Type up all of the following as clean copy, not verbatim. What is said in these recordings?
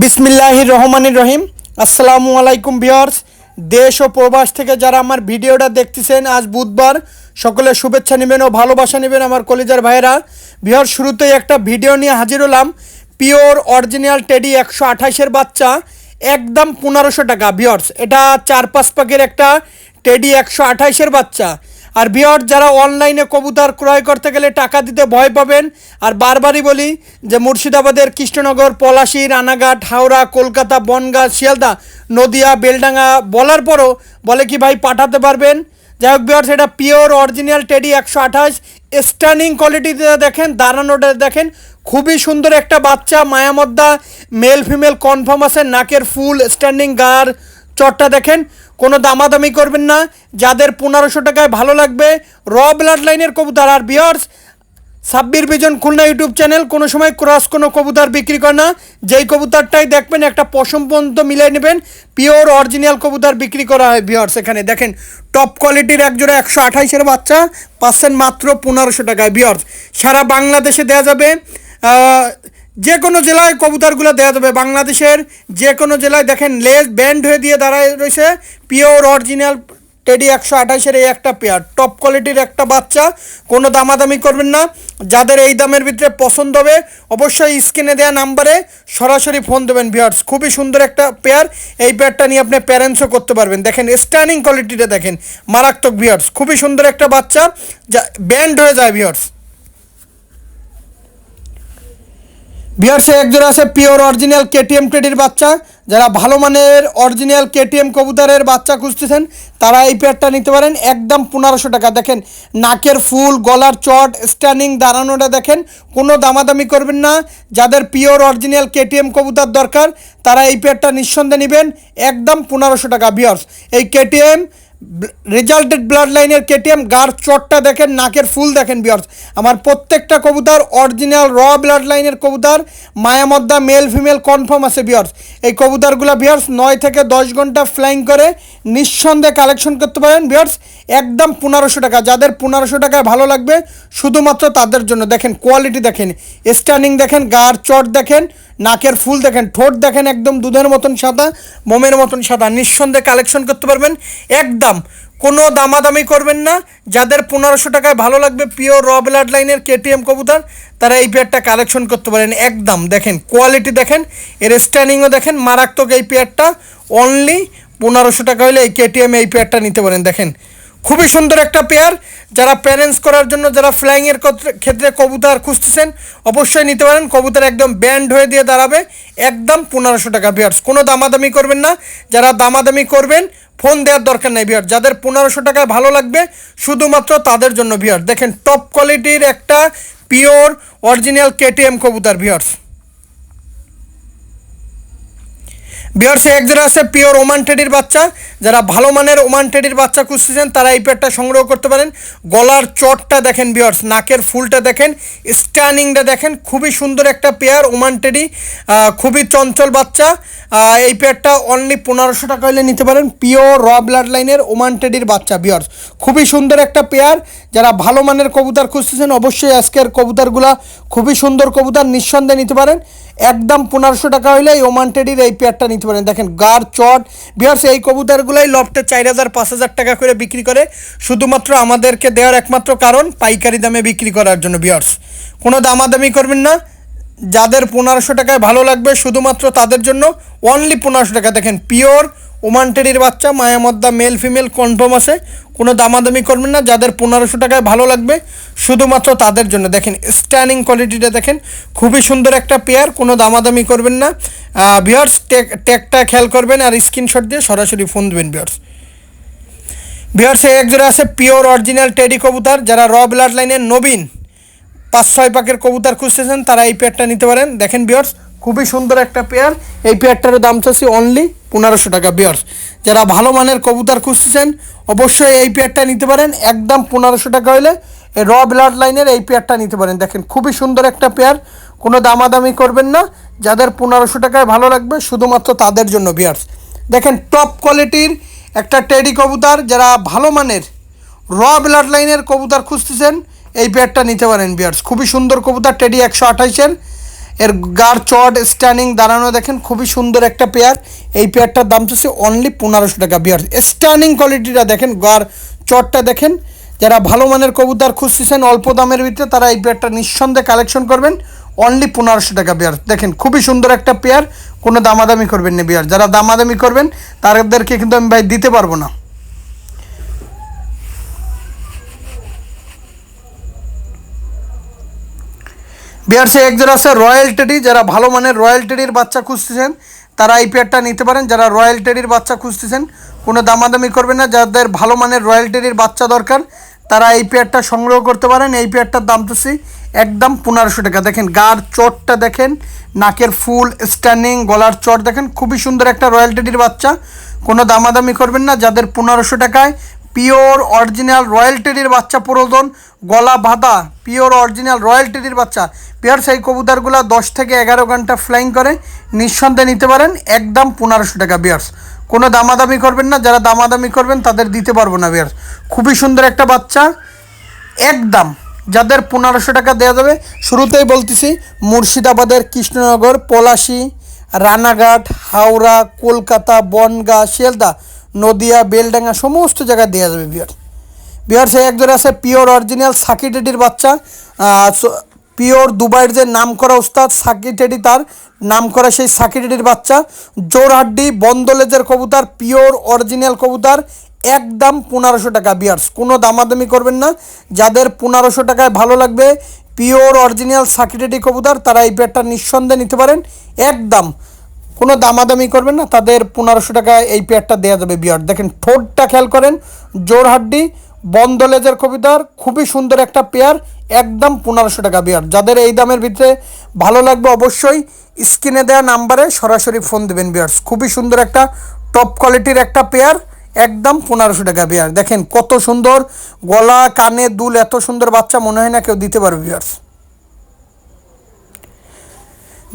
বিসমিল্লাহির রহমানির রহিম। আসসালামু আলাইকুম ভিউয়ার্স, দেশ ও প্রবাস থেকে যারা আমার ভিডিওটা দেখতেছেন, আজ বুধবার, সকলে শুভেচ্ছা নেবেন ও ভালোবাসা নেবেন আমার কলিজার ভাইরা। ভিউয়ার্স, শুরুতেই একটা ভিডিও নিয়ে হাজির হলাম। পিওর অরিজিনাল টেডি 128-এর বাচ্চা, একদম 1500 টাকা। ভিউয়ার্স, এটা 4-5 পাকের একটা টেডি 128-এর বাচ্চা। আর ভিউয়ার্স, যারা অনলাইনে কবুতর ক্রয় করতে গেলে টাকা দিতে ভয় পাবেন, আর বারবারই বলি যে মুর্শিদাবাদের কৃষ্ণনগর, পলাশী, রানাঘাট, হাওড়া, কলকাতা, বনগাঁ, শিয়ালদা, নদিয়া, বেলডাঙ্গা বলার পরও বলে কি ভাই পাঠাতে পারবেন। যাই হোক ভিউয়ার্স, এটা পিওর অরিজিনাল টেডি 128, স্টানিং কোয়ালিটিতে দেখেন, দাঁড়ানোটা দেখেন, খুবই সুন্দর একটা বাচ্চা। মায়ামদ্দা মেল ফিমেল কনফার্ম আছে, নাকের ফুল, স্ট্যান্ডিং, গার চটটা দেখেন। কোনো দামাদামি করবেন না, যাদের 1500 টাকায় ভালো লাগবে র ব্লাড লাইনের কবুতর। আর ভিউয়ার্স, সাব্বির বিজন খুলনা ইউটিউব চ্যানেল কোনো সময় ক্রস কোনো কবুতর বিক্রি করে না। যেই কবুতরটাই দেখবেন একটা পশম পর্যন্ত মিলাই নেবেন, পিওর অরিজিনাল কবুতর বিক্রি করা হয়। ভিউয়ার্স, এখানে দেখেন টপ কোয়ালিটির একজোড়া 128-এর বাচ্চা পাচ্ছেন মাত্র 1500 টাকায়। ভিউয়ার্স, সারা বাংলাদেশে দেওয়া যাবে, যে কোনো জেলায় কবুতরগুলো দেওয়া যাবে। বাংলাদেশের যে কোনো জেলায় দেখেন লেজ ব্যান্ড হয়ে দিয়ে দাঁড়ায় রয়েছে পিওর অরিজিনাল টেডি 128-এর এই একটা পেয়ার, টপ কোয়ালিটির একটা বাচ্চা। কোনো দামাদামি করবেন না, যাদের এই দামের ভিতরে পছন্দ হবে অবশ্যই স্ক্রিনে দেওয়া নাম্বারে সরাসরি ফোন দেবেন। ভিউয়ার্স, খুবই সুন্দর একটা পেয়ার, এই পেয়ারটা নিয়ে আপনি প্যারেন্টসও করতে পারবেন। দেখেন স্ট্যান্ডিং কোয়ালিটিটা দেখেন, মারাত্মক। ভিউয়ার্স, খুবই সুন্দর একটা বাচ্চা, যা ব্যান্ড হয়ে যায়। ভিউয়ার্স, ভিউয়ার্সে একজোড়া আছে পিওর অরিজিনাল কেটিএম টেডির বাচ্চা। যারা ভালো মানের অরিজিনাল কেটিএম কবুতরের বাচ্চা খুঁজতেছেন তারা এই পেয়ারটা নিতে পারেন, একদম 1500 টাকা। দেখেন নাকের ফুল, গলার চট, স্ট্যান্ডিং, দাঁড়ানোটা দেখেন, কোনো দামাদামি করবেন না। যাদের পিওর অরিজিনাল কেটিএম কবুতর দরকার তারা এই পেয়ারটা নিঃসন্দেহে নেবেন, একদম 1500 টাকা। ভিউয়ার্স, এই কেটিএম রেজাল্টেড ব্লাড লাইনের কেটিএম, গার চটটা দেখেন, নাকের ফুল দেখেন। ভিউয়ার্স, আমার প্রত্যেকটা কবুতর অরিজিনাল র ব্লাড লাইনের কবুতর, মায়ামদ্দা মেল ফিমেল কনফার্ম আছে। ভিউয়ার্স, এই কবুতরগুলো ভিউয়ার্স 9 থেকে 10 ঘন্টা ফ্লাইং করে নিঃসন্দেহে কালেকশন করতে পারেন। ভিউয়ার্স, একদম 1500 টাকা। যাদের 1500 টাকায় ভালো লাগবে শুধুমাত্র তাদের জন্য। দেখেন কোয়ালিটি দেখেন, স্ট্যান্ডিং দেখেন, গার চট দেখেন, নাকের ফুল দেখেন, ঠোঁট দেখেন, একদম দুধের মতন সাদা, মোমের মতন সাদা। নিঃসন্দেহে কালেকশন করতে পারবেন, একদম কোনো দামাদামি করবেন না। যাদের 1500 টাকায় ভালো লাগবে পিওর র ব্লাড লাইনের কেটিএম কবুতর তারা এই পেয়ারটা কালেকশন করতে পারেন। একদম দেখেন কোয়ালিটি দেখেন, এর স্ট্যান্ডিংও দেখেন, মারাত্মক। এই পেয়ারটা অনলি 1500 টাকা হলে এই কেটিএম এই পেয়ারটা নিতে পারেন। দেখেন খুবই সুন্দর একটা পেয়ার। যারা প্যারেন্টস করার জন্য, যারা ফ্লাইংয়ের ক্ষেত্রে কবুতর খুঁজতেছেন অবশ্যই নিতে পারেন। কবুতর একদম ব্যান্ড হয়ে দিয়ে দাঁড়াবে, একদম 1500 টাকা। ভিউয়ার্স, কোনো দামাদামি করবেন না। যারা দামাদামি করবেন ফোন দেওয়ার দরকার নেই। ভিউয়ার্স, যাদের 1500 টাকায় ভালো লাগবে শুধুমাত্র তাদের জন্য। ভিউয়ার্স, দেখেন টপ কোয়ালিটির একটা পিওর অরিজিনাল কেটিএম কবুতর। ভিউয়ার্স, ভিউয়ার্স একজোড়া আছে পিওর ওমান টেডির বাচ্চা। যারা ভালো মানের ওমান টেডির বাচ্চা খুঁজতেছেন তারা এই পেয়ারটা সংগ্রহ করতে পারেন। গলার চটটা দেখেন ভিউয়ার্স, নাকের ফুলটা দেখেন, স্ট্যান্ডিংটা দেখেন, খুবই সুন্দর একটা পেয়ার ওমান টেডি, খুবই চঞ্চল বাচ্চা। এই পেয়ারটা অনলি 1500 টাকা হলে নিতে পারেন, পিওর র ব্লাড লাইনের ওমান টেডির বাচ্চা। ভিউয়ার্স, খুবই সুন্দর একটা পেয়ার। যারা ভালো মানের কবুতর খুঁজতেছেন অবশ্যই আজকের কবুতরগুলা খুবই সুন্দর কবুতর, নিঃসন্দেহে নিতে পারেন। একদম 1500 টাকা হলে এই ওমান টেডির এই পেয়ারটা নিতে পারেন। দেখেন গার চট। ভিউয়ার্স, এই কবুতরগুলাই লফটে 4000-5000 টাকা করে বিক্রি করে, শুধুমাত্র আমাদেরকে দেওয়ার একমাত্র কারণ পাইকারি দামে বিক্রি করার জন্য। ভিউয়ার্স, কোনো দামাদামি করবেন না। যাদের 1500 টাকায় ভালো লাগবে শুধুমাত্র তাদের জন্য, অনলি 1500 টাকা। দেখেন পিওর ওমান টেডির বাচ্চা, মায়ামদ্দা মেল ফিমেল কনফার্ম আছে, কোনো দামাদামি করবেন না। যাদের 1500 টাকায় ভালো লাগবে শুধুমাত্র তাদের জন্য। দেখেন স্ট্যান্ডিং কোয়ালিটিটা দেখেন, খুবই সুন্দর একটা পেয়ার, কোনো দামাদামি করবেন না। ভিউয়ার্স, ট্যাগটা খেয়াল করবেন আর স্ক্রিনশট দিয়ে সরাসরি ফোন দেবেন। ভিউয়ার্স একজোড়া আছে পিওর অরিজিনাল টেডি কবুতর। যারা র ব্লাড লাইনের নবীন 5-6 পাকের কবুতর খুঁজতেছেন তারা এই পেয়ারটা নিতে পারেন। দেখেন ভিউয়ার্স, খুবই সুন্দর একটা পেয়ার। এই পেয়ারটার দাম চাচ্ছি অনলি 1500 টাকা। ভিউয়ার্স, যারা ভালো মানের কবুতর খুঁজতেছেন অবশ্যই এই পেয়ারটা নিতে পারেন, একদম 1500 টাকা হলে এই র ব্লাড লাইনের এই পেয়ারটা নিতে পারেন। দেখেন খুবই সুন্দর একটা পেয়ার, কোনো দামাদামি করবেন না। যাদের 1500 টাকায় ভালো লাগবে শুধুমাত্র তাদের জন্য। ভিউয়ার্স, দেখেন টপ কোয়ালিটির একটা টেডি কবুতর। যারা ভালো মানের র ব্লাড লাইনের কবুতর খুঁজতেছেন এই পেয়ারটা নিতে পারেন। ভিউয়ার্স, খুবই সুন্দর কবুতর, টেডি 128-এর এর গার চট স্ট্যান্ডিং দাঁড়ানো দেখেন খুবই সুন্দর একটা পেয়ার। এই পেয়ারটার দাম চাচ্ছে অনলি 1500 টাকা বিয়ার। স্ট্যান্ডিং কোয়ালিটিটা দেখেন, গার চটটা দেখেন। যারা ভালো মানের কবুতর খুঁজতেছেন অল্প দামের ভিতরে তারা এই পেয়ারটা নিঃসন্দেহে কালেকশন করবেন। অনলি 1500 টাকা বিয়ার। দেখেন খুবই সুন্দর একটা পেয়ার, কোনো দামাদামি করবেন না বিয়ার। যারা দামাদামি করবেন তাদেরকে কিন্তু আমি ভাই দিতে পারবো না। বিয়ারসে এক জোড়া আছে রয়্যাল টেডি। যারা ভালো মানের রয়্যাল টেডির বাচ্চা খুঁজতেছেন তারা এই পেয়ারটা নিতে পারেন। যারা রয়্যাল টেডির বাচ্চা খুঁজতেছেন কোনো দামাদামি করবেন না। যাদের ভালো মানের রয়্যাল টেডির বাচ্চা দরকার তারা এই পেয়ারটা সংগ্রহ করতে পারেন। এই পেয়ারটার দাম তো একদম 1500 টাকা। দেখেন গার চটটা দেখেন, নাকের ফুল স্ট্যান্ডিং, গলার চট দেখেন, খুবই সুন্দর একটা রয়্যাল টেডির বাচ্চা। কোনো দামাদামি করবেন না। যাদের 1500 টাকায় পিওর অরিজিনাল রয়্যাল টেডির বাচ্চা প্রয়োজন, গলা বাঁধা পিওর অরিজিনাল রয়্যাল টেডির বাচ্চা, পেয়ার সেই কবুতরগুলো 10 থেকে 11 ঘন্টা ফ্লাইং করে, নিঃসন্দেহে নিতে পারেন। একদম 1500 টাকা বিয়ার্স। কোনো দামাদামি করবেন না। যারা দামাদামি করবেন তাদের দিতে পারবো না বিয়ার্স। খুবই সুন্দর একটা বাচ্চা, একদম যাদের 1500 টাকা দেওয়া যাবে। শুরুতেই বলতেছি মুর্শিদাবাদের কৃষ্ণনগর, পলাশী, রানাঘাট, হাওড়া, কলকাতা, বনগাঁ, শিয়ালদা, নদিয়া, বেলডাঙ্গা সমস্ত জায়গায় দেওয়া যাবে বিয়ার্স। বিয়ার্স এক জোড়া আছে পিওর অরিজিনাল সাকি টেডির বাচ্চা। পিওর দুবাইয়ের যে নাম করা ওস্তাদ সাকি টেডি, তার নাম করা সেই সাকি টেডির বাচ্চা। জোরহাড্ডি বন্দলেজের কবুতর, পিওর অরিজিনাল কবুতর, একদম 1500 টাকা বিয়ার্স। কোনো দামাদামি করবেন না। যাদের 1500 টাকায় ভালো লাগবে পিওর অরিজিনাল সাকি টেডি কবুতর তারা এই পেয়ারটা নিঃসন্দেহে নিতে পারেন। একদম কোনো দামাদামি করবেন না। তাদের 1500 টাকায় এই পেয়ারটা দেওয়া যাবে বিয়ার। দেখেন ঠোঁটটা খেয়াল করেন, জোরহাড্ডি বন্দলেজের কবুতর, খুবই সুন্দর একটা পেয়ার, একদম 1500 টাকা বিয়ার। যাদের এই দামের ভিতরে ভালো লাগবে অবশ্যই স্ক্রিনে দেওয়া নাম্বারে সরাসরি ফোন দেবেন বিয়ার্স। খুবই সুন্দর একটা টপ কোয়ালিটির একটা পেয়ার, একদম 1500 টাকা বিয়ার। দেখেন কত সুন্দর গলা, কানে দুল, এত সুন্দর বাচ্চা মনে হয় না কেউ দিতে পারবে বিয়ার্স।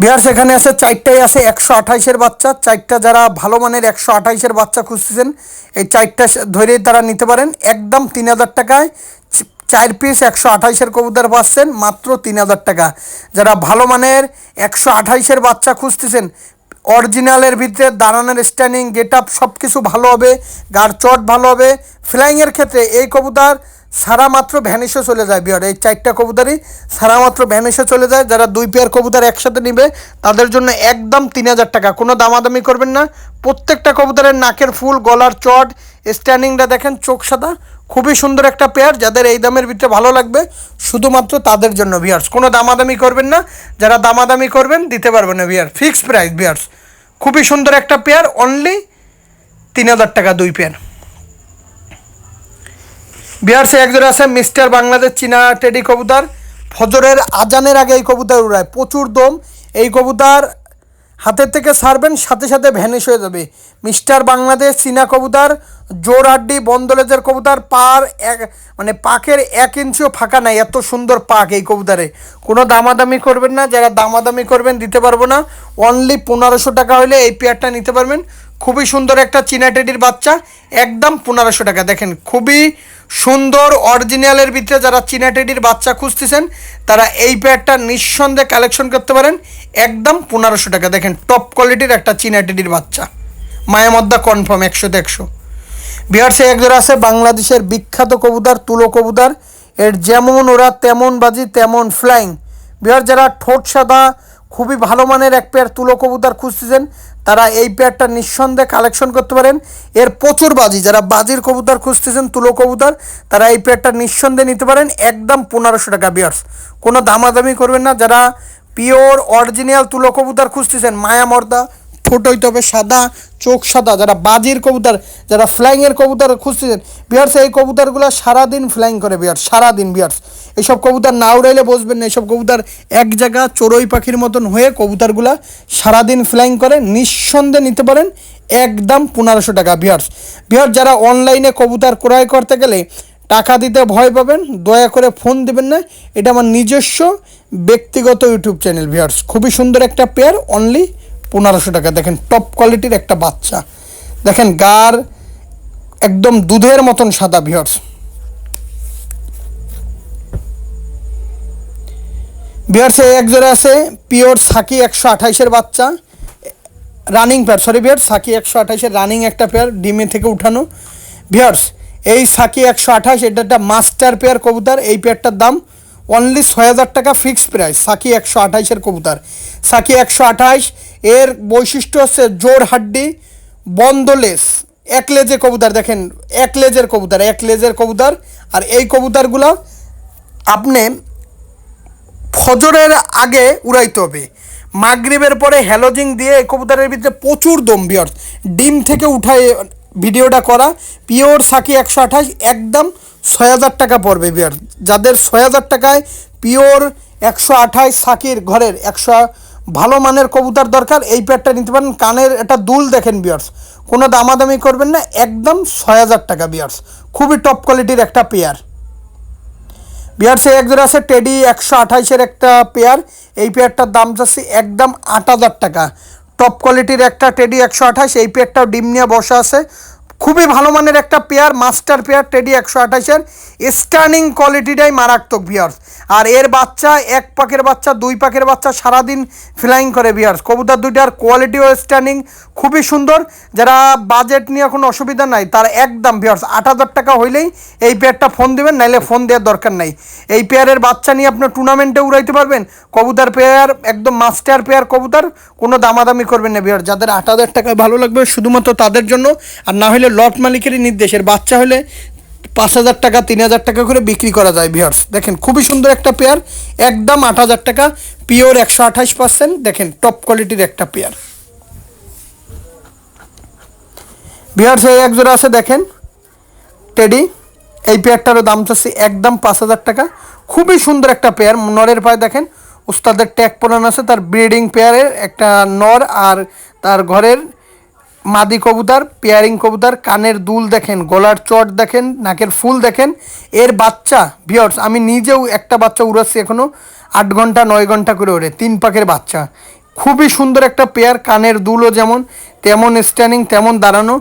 বিয়ার্স এখানে আছে চারটাই আছে 128-এর বাচ্চা। চারটা যারা ভালো মানের 128-এর বাচ্চা খুঁজতেছেন এই চারটা ধরেই তারা নিতে পারেন। একদম 3000 টাকায় 4 পিস 128-এর কবুতর পাচ্ছেন মাত্র 3000 টাকা। যারা ভালো মানের 128-এর বাচ্চা খুঁজতেছেন, অরিজিনালের ভিতরে দাঁড়ানোর স্ট্যান্ডিং গেট আপ সব কিছু ভালো হবে, গার চট ভালো হবে, ফ্লাইংয়ের ক্ষেত্রে এই কবুতর সারা মাত্র ভ্যানিশে চলে যায় বিয়ার। এই চারটা কবুতরই সারা মাত্র ভ্যানিশে চলে যায়। যারা 2 পেয়ার কবুতর একসাথে নেবে তাদের জন্য একদম 3000 টাকা। কোনো দামাদামি করবেন না। প্রত্যেকটা কবুতরের নাকের ফুল, গলার চট, স্ট্যান্ডিংটা দেখেন, চোখ সাদা, খুবই সুন্দর একটা পেয়ার। যাদের এই দামের ভিতরে ভালো লাগবে শুধুমাত্র তাদের জন্য বিয়ার্স। কোনো দামাদামি করবেন না। যারা দামাদামি করবেন দিতে পারবেন না বিয়ার। ফিক্সড প্রাইস বিয়ার্স। খুবই সুন্দর একটা পেয়ার, অনলি 3000 টাকা 2 পেয়ার। বিহারসে এক জোড়া আছে মিস্টার বাংলাদেশ চীনা টেডি কবুতর। ফজরের আজানের আগে এই কবুতর উড়ায়, প্রচুর দম। এই কবুতর হাতের থেকে ছাড়বেন সাথে সাথে ভ্যানিশ হয়ে যাবে। মিস্টার বাংলাদেশ চীনা কবুতর, জোরহাড্ডি বন্দলেজের কবুতর, পার এক মানে পাকের 1 ইঞ্চিও ফাঁকা নাই, এত সুন্দর পাক এই কবুতরে। কোনো দামাদামি করবেন না। যারা দামাদামি করবেন দিতে পারবো না। অনলি 1500 টাকা হলে এই পেয়ারটা নিতে পারবেন। খুবই সুন্দর একটা চীনা টেডির বাচ্চা, একদম 1500 টাকা। দেখেন খুবই সুন্দর অরিজিনালের ভিতরে যারা চীনা টেডির বাচ্চা খুঁজতেছেন তারা এই পেয়ারটা নিঃসন্দেহে কালেকশন করতে পারেন। একদম 1500 টাকা। দেখেন টপ কোয়ালিটির একটা চীনা টেডির বাচ্চা, মায়ামদ্দা কনফার্ম 100-তে 100। বিহারসে এক জোড়া আছে বাংলাদেশের বিখ্যাত কবুতর, তুলো কবুতর। এর যেমন ওরা তেমন বাজি তেমন ফ্লাইং। বিহার যারা ঠোঁট সাদা খুবই ভালো মানের এক পেয়ার তুলো কবুতর খুঁজতেছেন তারা এই পেয়ারটা নিঃসন্দেহে কালেকশন করতে পারেন। এর প্রচুর বাজি, যারা বাজির কবুতর খুঁজতেছেন তুলো কবুতর তারা এই পেয়ারটা নিঃসন্দেহে নিতে পারেন। একদম 1500 টাকা বিয়ার্স। কোনো দামাদামি করবেন না। যারা পিওর অরিজিনাল তুলো কবুতর খুঁজতেছেন, মায়ামর্দা, ঠোঁট হইতে হবে সাদা, চোখ সাদা, যারা বাজির কবুতর, যারা ফ্লাইংয়ের কবুতর খুঁজতেছেন বিয়ার্স, এই কবুতরগুলো সারাদিন ফ্লাইং করে বিয়ার্স, সারাদিন বিয়ার্স। এইসব কবুতর না উড়াইলে বসবেন না। এইসব কবুতর এক জায়গা চড়ুই পাখির মতন হয়ে কবুতরগুলো সারাদিন ফ্লাইং করে, নিঃসন্দেহে নিতে পারেন। একদম 1500 টাকা বিয়ার্স। বিয়ার্স যারা অনলাইনে কবুতর ক্রয় করতে গেলে টাকা দিতে ভয় পাবেন, দয়া করে ফোন দেবেন না। এটা আমার নিজস্ব ব্যক্তিগত ইউটিউব চ্যানেল বিয়ার্স। খুবই সুন্দর একটা পেয়ার, অনলি 1500 টাকা। দেখেন টপ কোয়ালিটির একটা বাচ্চা, দেখেন গার একদম দুধের মতন সাদা ভিউয়ার্স। ভিউয়ার্স এই এক জোড়া আছে পিওর সাকি 128-এর বাচ্চা, রানিং পেয়ার, সরি ভিউয়ার্স সাকি 128-এর রানিং একটা পেয়ার, ডিমে থেকে উঠানো। ভিউয়ার্স এই সাকি 128 এটা একটা মাস্টার পেয়ার কবুতর। এই পেয়ারটার দাম অনলি 6,000 টাকা ফিক্সড প্রাইস। সাকি 128-এর কবুতর, সাকি 128 এর বৈশিষ্ট্য হচ্ছে জোর হাড্ডি, বন্ধলেস, এক লেজে কবুতর। দেখেন এক লেজের কবুতর, এক লেজের কবুতর। আর এই কবুতরগুলো আপনি ফজরের আগে উড়াইতে হবে, মাগরিবের পরে হ্যালোজিং দিয়ে এই কবুতরের ভিতরে প্রচুর দম। ভিউয়ার্স ডিম থেকে উঠায় ভিডিওটা করা, পিওর সাকি 128 একদম 6,000 টাকা পড়বে। ভিউয়ার্স যাদের 6,000 টাকায় পিওর 128 সাকির ঘরের 100 ভালো মানের কবুতর দরকার, এই পেয়ারটা নিতে পারেন। কানের এটা দুল দেখেন ভিউয়ার্স, কোনো দামাদামি করবেন না, একদম 6,000 টাকা। ভিউয়ার্স খুবই টপ কোয়ালিটির একটা পেয়ার। ভিউয়ার্স এক জোড়া আছে টেডি 128-এর একটা পেয়ার, এই পেয়ারটার দাম যাচ্ছে একদম 8,000 টাকা। টপ কোয়ালিটির একটা টেডি 128, এই পেয়ারটাও ডিম নিয়ে বসা আছে, খুবই ভালো মানের একটা পেয়ার, মাস্টার পেয়ার টেডি 128-এর। স্টার্নিং কোয়ালিটিটাই মারাত্মক ভিউয়ার্স। আর এর বাচ্চা এক পাকের বাচ্চা, দুই পাকের বাচ্চা সারাদিন ফ্লাইং করে ভিউয়ার্স। কবুতর দুইটার কোয়ালিটিও স্টার্নিং খুবই সুন্দর। যারা বাজেট নিয়ে কোনো অসুবিধা নাই তার একদম ভিউয়ার্স 8,000 টাকা হইলেই এই পেয়ারটা ফোন দেবেন, নাইলে ফোন দেওয়ার দরকার নাই। এই পেয়ারের বাচ্চা নিয়ে আপনার টুর্নামেন্টে উড়াইতে পারবেন। কবুতর পেয়ার একদম মাস্টার পেয়ার কবুতর, কোনো দামাদামি করবেন না ভিউয়ার্স। যাদের 8,000 টাকায় ভালো লাগবে শুধুমাত্র তাদের জন্য, আর না হলে লট মালিকেরই নির্দেশের বাচ্চা হলে 5,000 টাকা 3,000 টাকা করে বিক্রি করা যায়। ভিউয়ার্স দেখেন খুবই সুন্দর একটা পেয়ার, একদম 8,000 টাকা, পিওর 128%। দেখেন টপ কোয়ালিটির একটা পেয়ার। ভিউয়ার্স এই এক জোড়া আছে দেখেন টেডি, এই পেয়ারটারও দাম চাচ্ছি একদম 5,000 টাকা। খুবই সুন্দর একটা পেয়ার, নরের পায়ে দেখেন উস্তাদের ট্যাগ পরানো আছে, তার ব্রিডিং পেয়ারের একটা নর আর তার ঘরের মাদি কবুতর, পেয়ারিং কবুতর। কানের দুল দেখেন, গলার চট দেখেন, নাকের ফুল দেখেন। এর বাচ্চা ভিউয়ার্স আমি নিজেও একটা বাচ্চা উড়াচ্ছি এখনও, 8 ঘন্টা 9 ঘন্টা করে ওড়ে, 3 পাকের বাচ্চা। খুবই সুন্দর একটা পেয়ার, কানের দুলও যেমন তেমন স্ট্যান্ডিং তেমন দাঁড়ানো।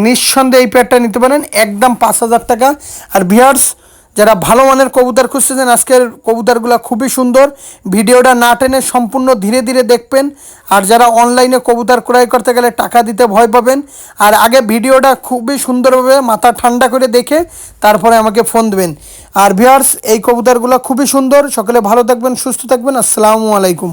নিঃসন্দেহে এই পেয়ারটা নিতে পারেন একদম 5,000 টাকা। আর ভিউয়ার্স যারা ভালো মানের কবুতর খুঁজতেছেন, আজকের কবুতরগুলো খুবই সুন্দর। ভিডিওটা না টেনে সম্পূর্ণ ধীরে ধীরে দেখবেন। আর যারা অনলাইনে কবুতর ক্রয় করতে গেলে টাকা দিতে ভয় পাবেন, আর আগে ভিডিওটা খুবই সুন্দরভাবে মাথা ঠান্ডা করে দেখে তারপরে আমাকে ফোন দেবেন। আর ভিউয়ার্স এই কবুতরগুলো খুবই সুন্দর। সকলে ভালো থাকবেন, সুস্থ থাকবেন। আসসালামু আলাইকুম।